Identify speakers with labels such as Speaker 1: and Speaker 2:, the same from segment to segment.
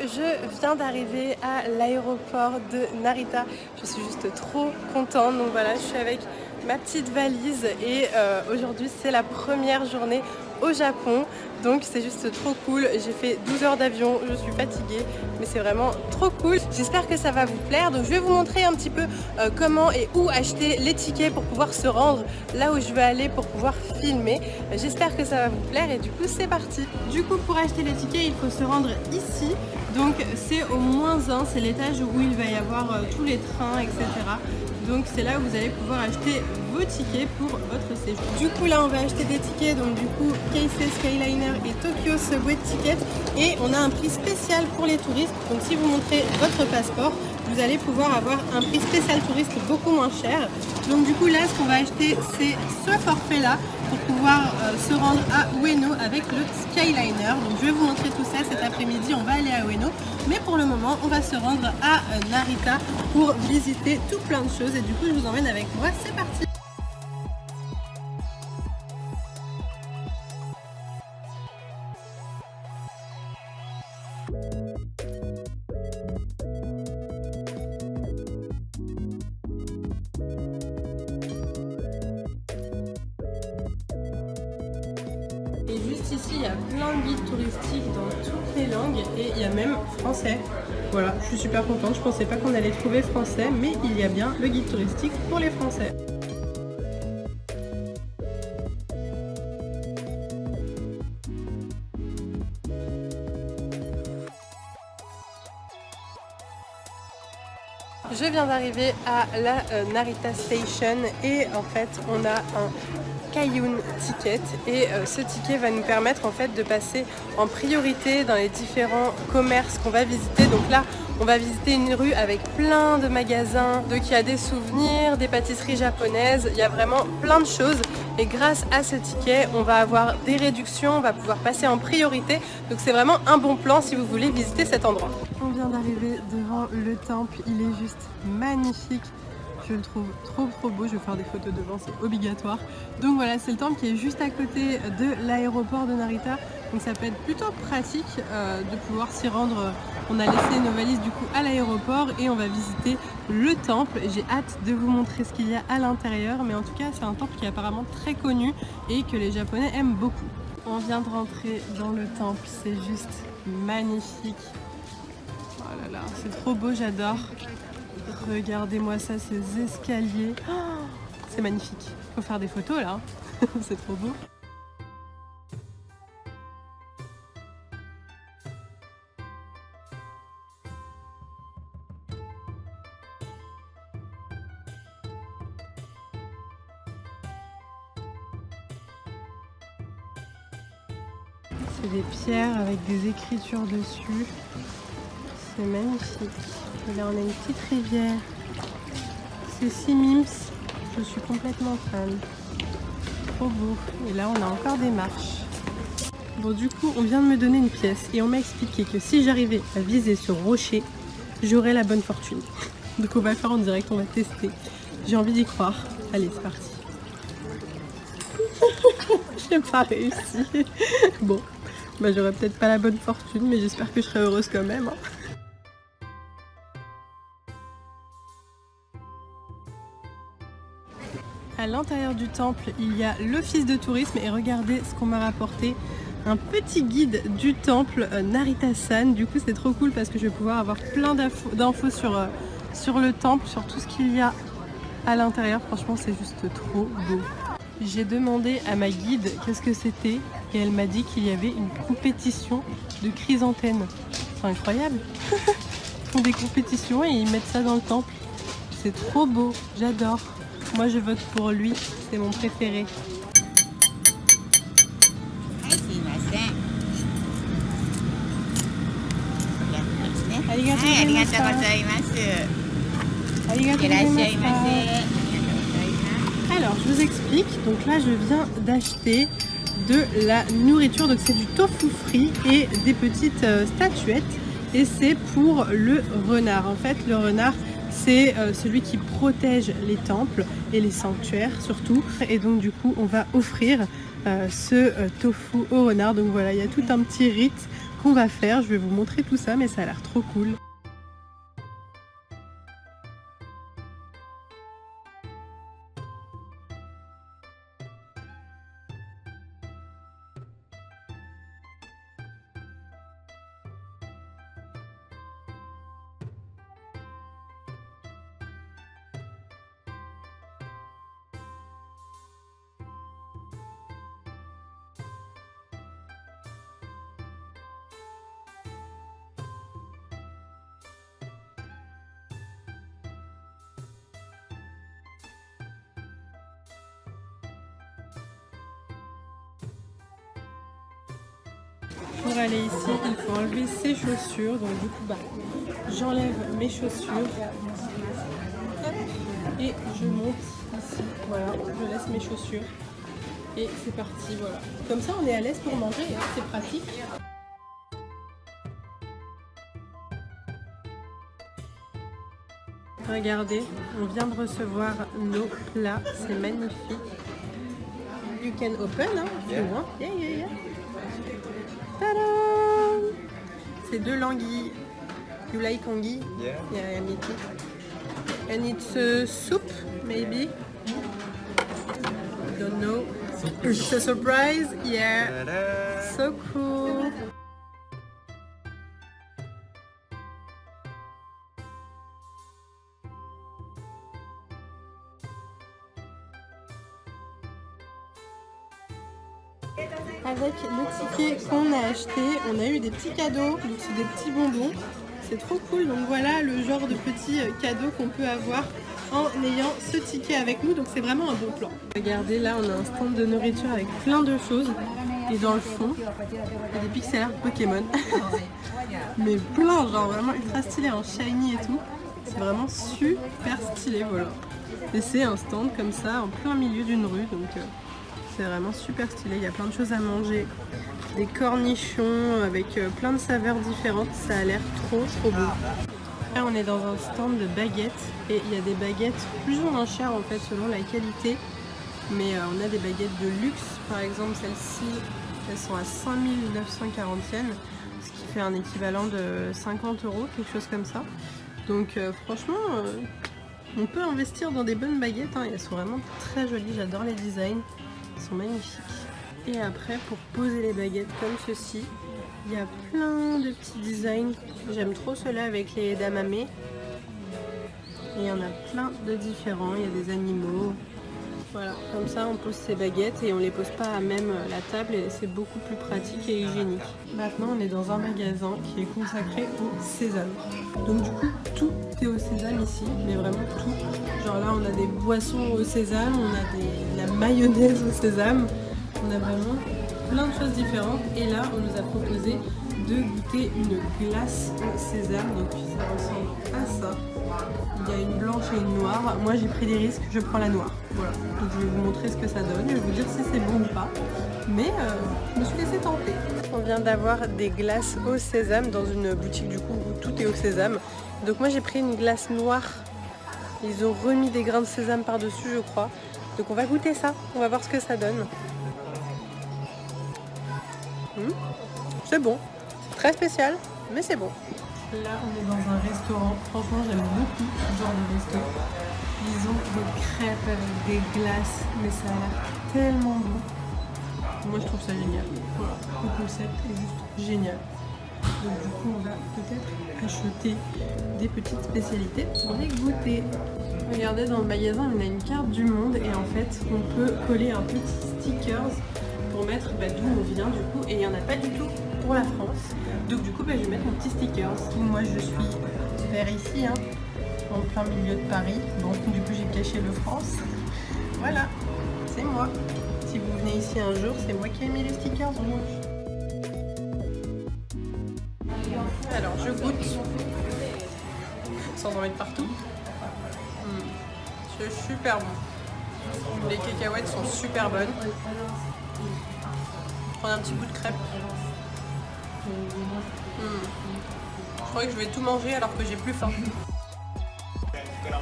Speaker 1: je viens d'arriver à l'aéroport de Narita. Je suis juste trop contente. Donc voilà, je suis avec ma petite valise et aujourd'hui c'est la première journée au Japon. Donc c'est juste trop cool. J'ai fait 12 heures d'avion, je suis fatiguée, mais c'est vraiment trop cool. J'espère que ça va vous plaire. Donc je vais vous montrer un petit peu comment et où acheter les tickets pour pouvoir se rendre là où je veux aller pour pouvoir filmer. J'espère que ça va vous plaire et du coup c'est parti. Du coup pour acheter les tickets, il faut se rendre ici. Donc c'est au -1, c'est l'étage où il va y avoir tous les trains, etc. Donc c'est là où vous allez pouvoir acheter vos tickets pour votre séjour. Du coup là on va acheter des tickets, donc du coup Keisei Skyliner et Tokyo Subway Ticket, et on a un prix spécial pour les touristes. Donc si vous montrez votre passeport, vous allez pouvoir avoir un prix spécial touriste beaucoup moins cher. Donc du coup là ce qu'on va acheter c'est ce forfait là pour pouvoir se rendre à Ueno avec le Skyliner. Donc je vais vous montrer tout ça cet après-midi, on va aller à Ueno. Mais pour le moment on va se rendre à Narita pour visiter tout plein de choses et du coup je vous emmène avec moi, c'est parti. Et juste ici, il y a plein de guides touristiques dans toutes les langues et il y a même français. Voilà, je suis super contente. Je pensais pas qu'on allait trouver français, mais il y a bien le guide touristique pour les Français. Je viens d'arriver à la Narita Station et en fait on a un Kaiyun Ticket et ce ticket va nous permettre en fait de passer en priorité dans les différents commerces qu'on va visiter. Donc là on va visiter une rue avec plein de magasins, donc il y a des souvenirs, des pâtisseries japonaises, il y a vraiment plein de choses et grâce à ce ticket on va avoir des réductions, on va pouvoir passer en priorité, donc c'est vraiment un bon plan si vous voulez visiter cet endroit. On vient d'arriver devant le temple, il est juste magnifique. Je le trouve trop beau, je vais faire des photos devant, c'est obligatoire. Donc voilà, c'est le temple qui est juste à côté de l'aéroport de Narita. Donc ça peut être plutôt pratique de pouvoir s'y rendre. On a laissé nos valises du coup à l'aéroport et on va visiter le temple. J'ai hâte de vous montrer ce qu'il y a à l'intérieur. Mais en tout cas, c'est un temple qui est apparemment très connu et que les Japonais aiment beaucoup. On vient de rentrer dans le temple, c'est juste magnifique. Oh là là, c'est trop beau, j'adore. Regardez-moi ça, ces escaliers. Oh, c'est magnifique. Faut faire des photos là. C'est trop beau. C'est des pierres avec des écritures dessus. C'est magnifique. Et là on a une petite rivière. C'est Simims. Je suis complètement fan. Trop beau. Et là on a encore des marches. Bon du coup on vient de me donner une pièce et on m'a expliqué que si j'arrivais à viser sur rocher, j'aurais la bonne fortune. Donc on va le faire en direct, on va tester. J'ai envie d'y croire. Allez c'est parti. J'ai pas réussi. Bon, bah j'aurais peut-être pas la bonne fortune mais j'espère que je serai heureuse quand même. Hein. À l'intérieur du temple, il y a l'office de tourisme et regardez ce qu'on m'a rapporté. Un petit guide du temple Narita-san. Du coup c'est trop cool parce que je vais pouvoir avoir plein d'infos sur le temple, sur tout ce qu'il y a à l'intérieur. Franchement c'est juste trop beau. J'ai demandé à ma guide qu'est-ce que c'était et elle m'a dit qu'il y avait une compétition de chrysanthèmes. C'est incroyable. Ils font des compétitions et ils mettent ça dans le temple. C'est trop beau, j'adore. Moi je vote pour lui, c'est mon préféré. Alors je vous explique, donc là je viens d'acheter de la nourriture, donc c'est du tofu frit et des petites statuettes et c'est pour le renard. En fait le renard c'est celui qui protège les temples et les sanctuaires surtout, et donc du coup on va offrir ce tofu au renard. Donc voilà, il y a tout un petit rite qu'on va faire. Je vais vous montrer tout ça, mais ça a l'air trop cool. Pour aller ici, il faut enlever ses chaussures. Donc du coup, j'enlève mes chaussures. Hop, et je monte ici. Voilà, je laisse mes chaussures. Et c'est parti, voilà. Comme ça, on est à l'aise pour manger, hein, c'est pratique. Regardez, on vient de recevoir nos plats. C'est magnifique. You can open, hein, if you want. Yeah, yeah, yeah. Tadam! C'est 2 languilles. You like anguille?
Speaker 2: Yeah.
Speaker 1: Yeah, me too. And it's a soup, maybe? Don't know. It's a surprise? Yeah.
Speaker 2: Ta-da!
Speaker 1: So cool. Avec le ticket qu'on a acheté, on a eu des petits cadeaux, donc c'est des petits bonbons. C'est trop cool, donc voilà le genre de petits cadeaux qu'on peut avoir en ayant ce ticket avec nous, donc c'est vraiment un bon plan. Regardez, là on a un stand de nourriture avec plein de choses, et dans le fond, il y a des pixel art Pokémon. Mais plein, genre vraiment ultra stylé en shiny et tout. C'est vraiment super stylé, voilà. Et c'est un stand comme ça, en plein milieu d'une rue, donc... c'est vraiment super stylé, il y a plein de choses à manger, des cornichons avec plein de saveurs différentes, ça a l'air trop bon. Là on est dans un stand de baguettes et il y a des baguettes plus ou moins chères en fait selon la qualité, mais on a des baguettes de luxe, par exemple celles-ci, elles sont à 5940 yens, ce qui fait un équivalent de 50 €, quelque chose comme ça. Donc franchement, on peut investir dans des bonnes baguettes, hein, elles sont vraiment très jolies, j'adore les designs. Ils sont magnifiques. Et après, pour poser les baguettes comme ceci, il y a plein de petits designs. J'aime trop ceux-là avec les damamés. Et il y en a plein de différents. Il y a des animaux. Voilà, comme ça on pose ses baguettes et on les pose pas à même la table et c'est beaucoup plus pratique et hygiénique. Maintenant on est dans un magasin qui est consacré au sésame. Donc du coup tout est au sésame ici, mais vraiment tout. Genre là on a des boissons au sésame, on a de la mayonnaise au sésame, on a vraiment plein de choses différentes. Et là on nous a proposé de goûter une glace au sésame, donc ça ressemble à ça. Il y a une blanche et une noire. Moi j'ai pris des risques, je prends la noire. Voilà, donc je vais vous montrer ce que ça donne, je vais vous dire si c'est bon ou pas. Mais je me suis laissée tenter. On vient d'avoir des glaces au sésame dans une boutique du coup où tout est au sésame. Donc moi j'ai pris une glace noire. Ils ont remis des grains de sésame par-dessus je crois. Donc on va goûter ça, on va voir ce que ça donne. C'est bon, c'est très spécial, mais c'est bon. Là, on est dans un restaurant. Franchement, j'aime beaucoup ce genre de resto. Ils ont des crêpes avec des glaces, mais ça a l'air tellement bon. Moi, je trouve ça génial. Voilà, le concept est juste génial. Donc, du coup, on va peut-être acheter des petites spécialités pour les goûter. Regardez, dans le magasin, on a une carte du monde et en fait, on peut coller un petit sticker pour mettre d'où on vient du coup, et il n'y en a pas du tout pour la France. Donc du coup je vais mettre mon petit sticker. Moi je suis vers ici, hein, en plein milieu de Paris. Bon du coup j'ai caché le France. Voilà, c'est moi. Si vous venez ici un jour, c'est moi qui ai mis les stickers rouges. Alors je goûte sans en mettre partout. C'est super bon. Les cacahuètes sont super bonnes. Prendre un petit bout de crêpe. Je crois que je vais tout manger alors que j'ai plus faim.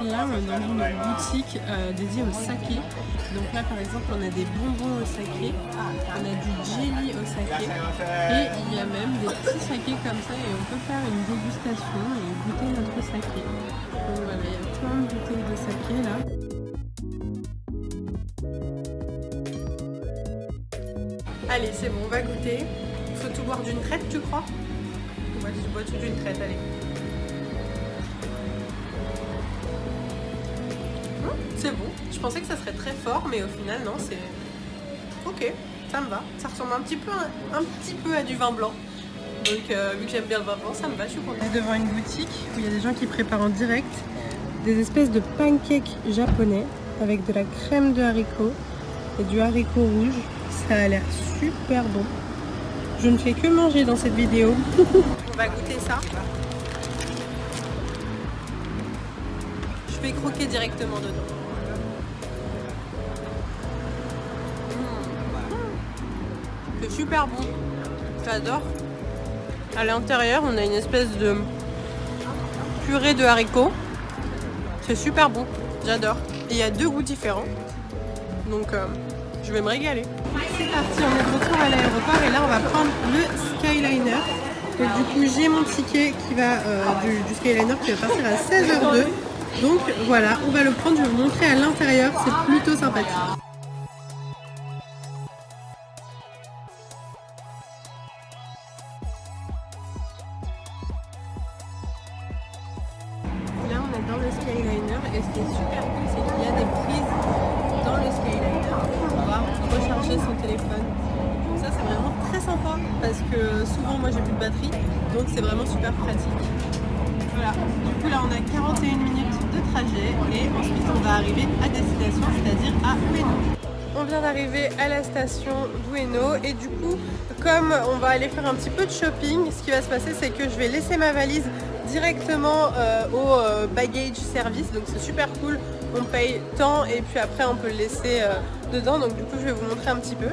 Speaker 1: Là, on est dans une boutique dédiée au saké. Donc là, par exemple, on a des bonbons au saké, on a du jelly au saké, et il y a même des petits sakés comme ça, et on peut faire une dégustation et goûter notre saké. Donc voilà, il y a plein de bouteilles de saké là. Allez, c'est bon, on va goûter. Il faut tout boire d'une traite, tu crois? Moi, je bois tout d'une traite, allez. C'est bon. Je pensais que ça serait très fort, mais au final, non, c'est... Ok, ça me va. Ça ressemble un petit peu à du vin blanc. Donc, vu que j'aime bien le vin blanc, ça me va, je suis contente. Je suis devant une boutique où il y a des gens qui préparent en direct des espèces de pancakes japonais avec de la crème de haricot et du haricot rouge. Ça a l'air super bon. Je ne fais que manger dans cette vidéo. On va goûter ça. Je vais croquer directement dedans. C'est super bon. J'adore. À l'intérieur, on a une espèce de purée de haricots. C'est super bon. J'adore. Et il y a deux goûts différents. Donc, je vais me régaler. C'est parti, on est de retour à l'aéroport et là, on va prendre le Skyliner. Donc, du coup, j'ai mon ticket qui va du Skyliner qui va partir à 16h02. Donc, voilà, on va le prendre. Je vais vous montrer à l'intérieur. C'est plutôt sympathique. Là, on est dans le Skyliner et ce qui est super cool, c'est qu'il y a des prises dans le Skyliner pour pouvoir recharger son téléphone. Donc ça, c'est vraiment très sympa parce que souvent, moi, j'ai plus de batterie, donc c'est vraiment super pratique. Voilà, du coup, là, on a 41 minutes de trajet et ensuite, on va arriver à destination, c'est-à-dire à Ueno. On vient d'arriver à la station d'Ueno et du coup, comme on va aller faire un petit peu de shopping, ce qui va se passer, c'est que je vais laisser ma valise directement au baggage service, donc c'est super cool. On paye tant et puis après on peut le laisser dedans, donc du coup je vais vous montrer un petit peu.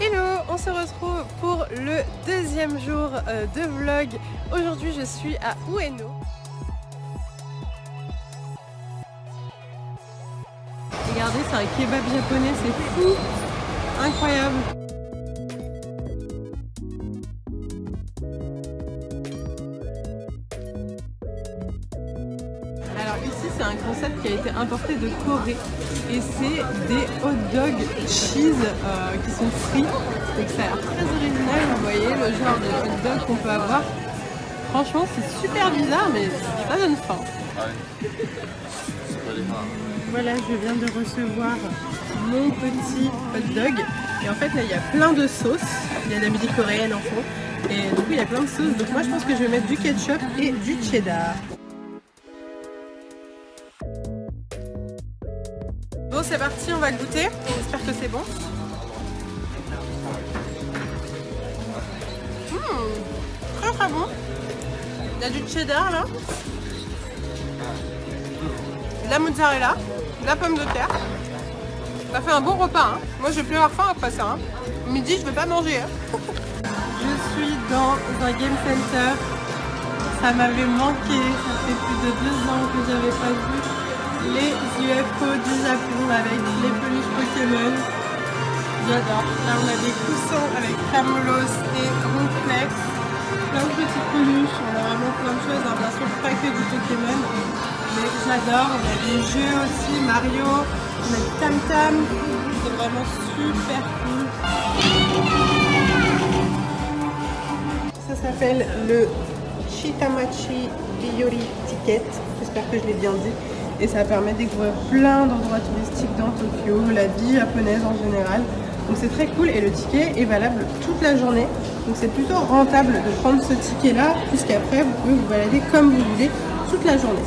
Speaker 1: Hello, on se retrouve pour le deuxième jour de vlog. Aujourd'hui je suis à Ueno. Regardez, c'est un kebab japonais, c'est fou, incroyable. Alors ici c'est un concept qui a été importé de Corée et c'est des hot dogs cheese qui sont frits. Donc ça a l'air très original, vous voyez le genre de hot dog qu'on peut avoir. Franchement c'est super bizarre mais ça donne faim. Voilà, je viens de recevoir mon petit hot dog et en fait là il y a plein de sauces. Il y a de la musique coréenne en fond et du coup il y a plein de sauces. Donc moi je pense que je vais mettre du ketchup et du cheddar. Bon c'est parti, on va goûter, j'espère que c'est bon. Très très bon. Il y a du cheddar là, de la mozzarella, de la pomme de terre. Ça fait un bon repas, hein. Moi je vais plus avoir faim après ça. Hein. Midi je vais pas manger. Hein. Je suis dans un game center. Ça m'avait manqué, ça fait plus de 2 ans que j'avais pas vu les UFO du Japon avec les peluches Pokémon. J'adore. Là on a des coussins avec Cramolos et Ronflex. Plein de petites peluches, on a vraiment plein de choses, hein. Bien sûr pas que du Pokémon. Mais j'adore, on a des jeux aussi, Mario, on a du Tam Tam. C'est vraiment super cool. Ça s'appelle le Chitamachi Biyori Ticket. J'espère que je l'ai bien dit. Et ça permet de découvrir plein d'endroits touristiques dans Tokyo, la vie japonaise en général. Donc c'est très cool et le ticket est valable toute la journée. Donc c'est plutôt rentable de prendre ce ticket là, puisqu'après vous pouvez vous balader comme vous voulez toute la journée.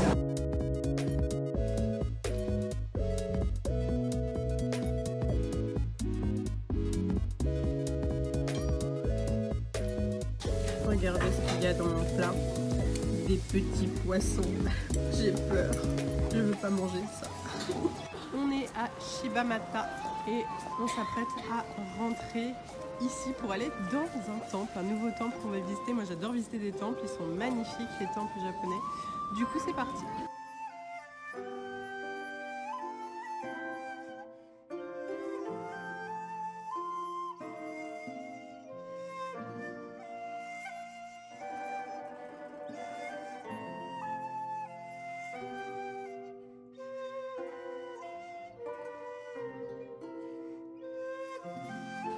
Speaker 1: Regardez ce qu'il y a dans mon plat. Des petits poissons. J'ai peur. Je veux pas manger ça. On est à Shibamata et on s'apprête à rentrer ici pour aller dans un temple, un nouveau temple qu'on va visiter. Moi j'adore visiter des temples, ils sont magnifiques les temples japonais. Du coup c'est parti.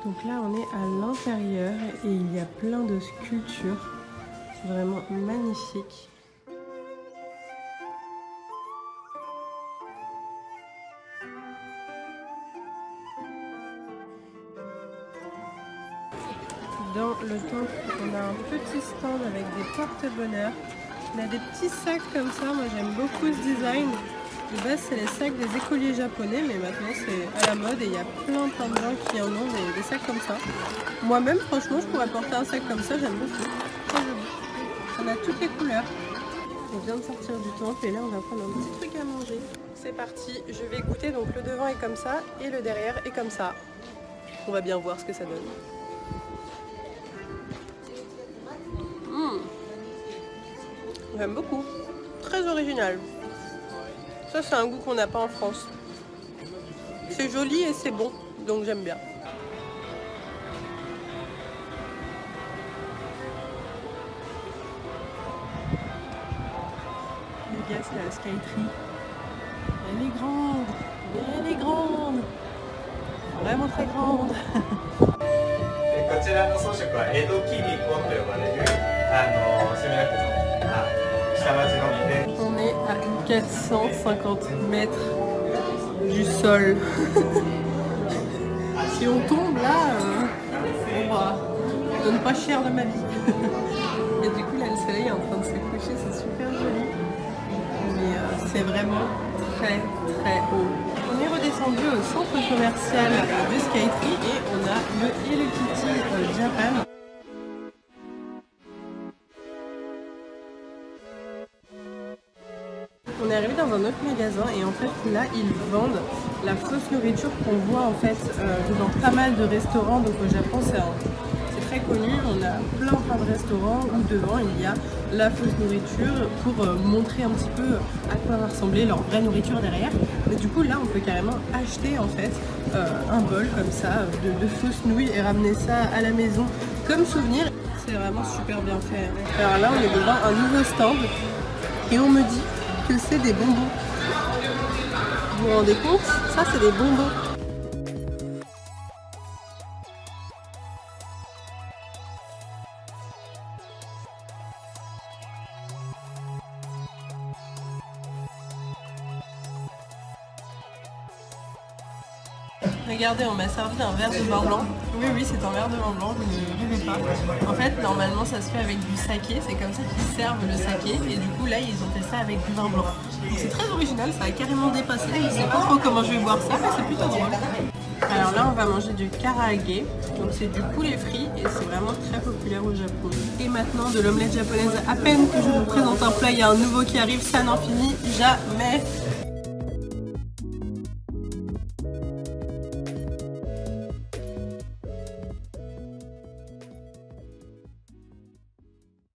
Speaker 1: Donc là on est à l'intérieur et il y a plein de sculptures, c'est vraiment magnifique. Dans le temple, on a un petit stand avec des porte-bonheur. On a des petits sacs comme ça, moi j'aime beaucoup ce design. De base c'est les sacs des écoliers japonais, mais maintenant c'est à la mode et il y a plein de gens qui en ont des sacs comme ça. Moi-même franchement je pourrais porter un sac comme ça, j'aime beaucoup. Très joli. On a toutes les couleurs. On vient de sortir du temple et là on va prendre un petit truc à manger. C'est parti, je vais goûter, donc le devant est comme ça et le derrière est comme ça. On va bien voir ce que ça donne. J'aime beaucoup, très original. Ça c'est un goût qu'on n'a pas en France. C'est joli et c'est bon, donc j'aime bien. Les gars, c'est la Skytree. Elle est grande, elle est grande, vraiment très grande. On est à 450 mètres du sol. Si on tombe là, on donne pas cher de ma vie. Et du coup là le soleil est en train de se coucher, c'est super joli. Mais c'est vraiment très très haut. On est redescendu au centre commercial de Skytree et on a le Hello Kitty Japan. On est arrivé dans un autre magasin et en fait là ils vendent la fausse nourriture qu'on voit en fait dans pas mal de restaurants. Donc au Japon c'est très connu, on a plein de restaurants où devant il y a la fausse nourriture pour montrer un petit peu à quoi va ressembler leur vraie nourriture derrière. Mais du coup là on peut carrément acheter en fait un bol comme ça de fausses nouilles et ramener ça à la maison comme souvenir. C'est vraiment super bien fait. Alors là on est devant un nouveau stand et on me dit que c'est des bonbons. Vous vous rendez compte? Ça c'est des bonbons. Regardez, on m'a servi un verre de vin blanc. Oui, c'est un verre de vin blanc, je ne rêvais pas. En fait, normalement, ça se fait avec du saké. C'est comme ça qu'ils servent le saké. Et du coup, là, ils ont fait ça avec du vin blanc. Donc c'est très original, ça a carrément dépassé. Je ne sais pas trop comment je vais boire ça, mais c'est plutôt drôle. Alors là, on va manger du karaage. Donc c'est du poulet frit et c'est vraiment très populaire au Japon. Et maintenant, de l'omelette japonaise. À peine que je vous présente un plat, il y a un nouveau qui arrive, ça n'en finit jamais.